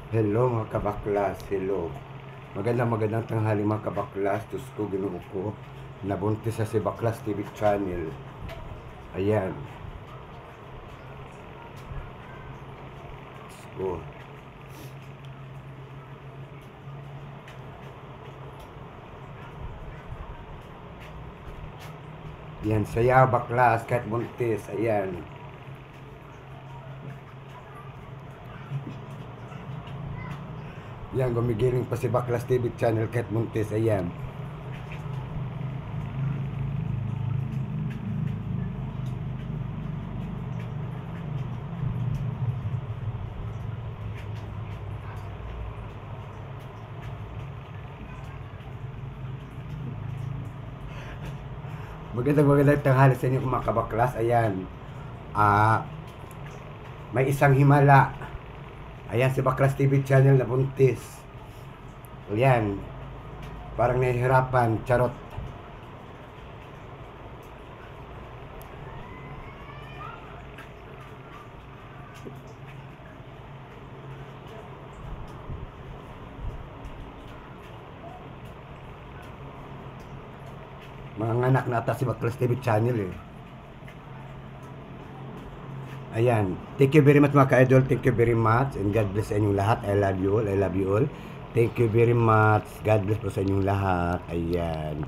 Hello mga kabaklas, hello. Magandang tanghali mga kabaklas. Diyos ko, Ginoo ko. Nabuntis sa si Baklas TV channel. Ayan. Diyos ko. Yan, saya baklas kahit buntis. Ayan. Yan, gumigiling pa si Baklas TV channel kahit buntis. Ayan. Magandang tanghali sa inyo mga kabaklas. Ayan. May isang himala. Ayan si Baklas TV channel na buntis. Ayan. Parang nahihirapan. Charot. Mga anak na ata si Baklas TV channel eh. Ayan. Thank you very much mga ka-idol. Thank you very much. And God bless sa inyong lahat. I love you all. I love you all. Thank you very much. God bless po sa inyong lahat. Ayan.